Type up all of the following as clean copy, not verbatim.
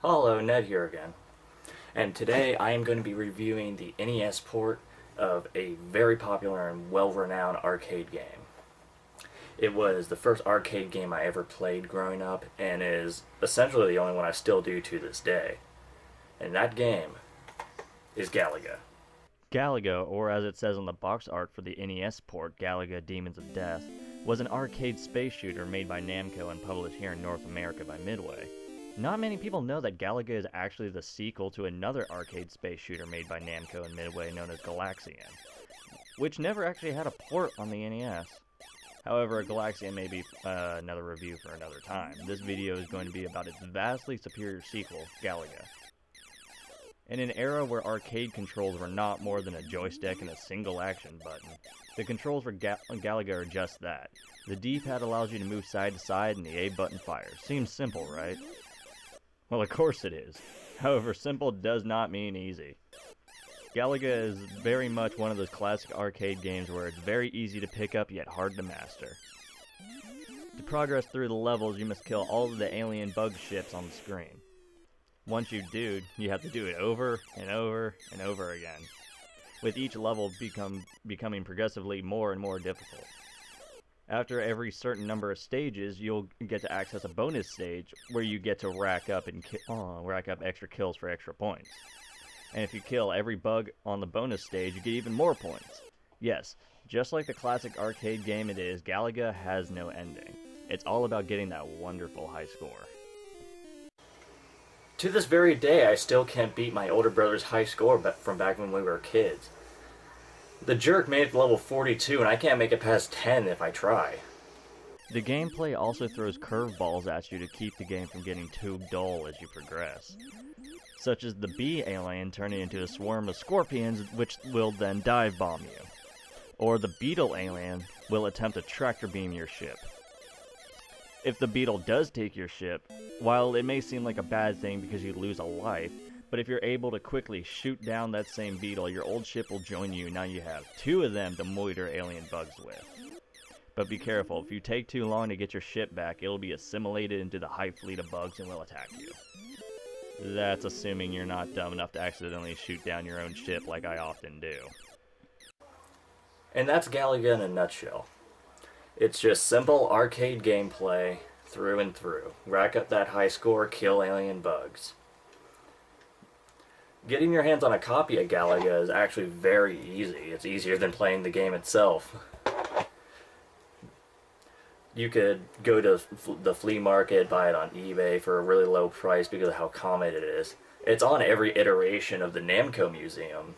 Hello, Ned here again. And today I am going to be reviewing the NES port of a very popular and well-renowned arcade game. It was the first arcade game I ever played growing up and is essentially the only one I still do to this day. And that game is Galaga. Galaga, or as it says on the box art for the NES port, Galaga Demons of Death, was an arcade space shooter made by Namco and published here in North America by Midway. Not many people know that Galaga is actually the sequel to another arcade space shooter made by Namco and Midway known as Galaxian, which never actually had a port on the NES. However, Galaxian may be another review for another time. This video is going to be about its vastly superior sequel, Galaga. In an era where arcade controls were not more than a joystick and a single action button, the controls for Galaga are just that. The D-pad allows you to move side to side and the A button fires. Seems simple, right? Well, of course it is. However, simple does not mean easy. Galaga is very much one of those classic arcade games where it's very easy to pick up yet hard to master. To progress through the levels, you must kill all of the alien bug ships on the screen. Once you do, you have to do it over and over and over again, with each level becoming progressively more and more difficult. After every certain number of stages, you'll get to access a bonus stage where you get to rack up extra kills for extra points. And if you kill every bug on the bonus stage, you get even more points. Yes, just like the classic arcade game it is, Galaga has no ending. It's all about getting that wonderful high score. To this very day, I still can't beat my older brother's high score from back when we were kids. The jerk made it to level 42, and I can't make it past 10 if I try. The gameplay also throws curveballs at you to keep the game from getting too dull as you progress, such as the bee alien turning into a swarm of scorpions which will then dive bomb you, or the beetle alien will attempt to tractor beam your ship. If the beetle does take your ship, while it may seem like a bad thing because you lose a life, but if you're able to quickly shoot down that same beetle, your old ship will join you. Now you have two of them to moiter alien bugs with. But be careful, if you take too long to get your ship back, it'll be assimilated into the hive fleet of bugs and will attack you. That's assuming you're not dumb enough to accidentally shoot down your own ship like I often do. And that's Galaga in a nutshell. It's just simple arcade gameplay through and through. Rack up that high score, kill alien bugs. Getting your hands on a copy of Galaga is actually very easy. It's easier than playing the game itself. You could go to the flea market, buy it on eBay for a really low price because of how common it is. It's on every iteration of the Namco Museum,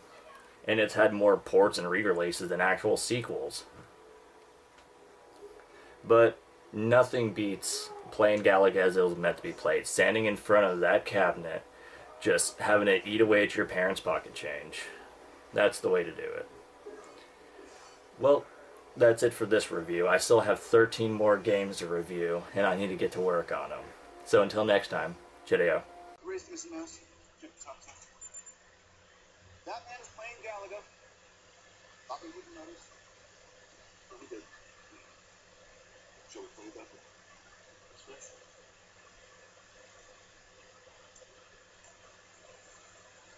and it's had more ports and re-releases than actual sequels. But nothing beats playing Galaga as it was meant to be played. Standing in front of that cabinet, just having it eat away at your parents' pocket change. That's the way to do it. Well, that's it for this review. I still have 13 more games to review, and I need to get to work on them. So until next time, cheerio. Where's Mr. Mouse? That man is playing Galaga. Thought we wouldn't notice. But we did. Shall we play that? Switch?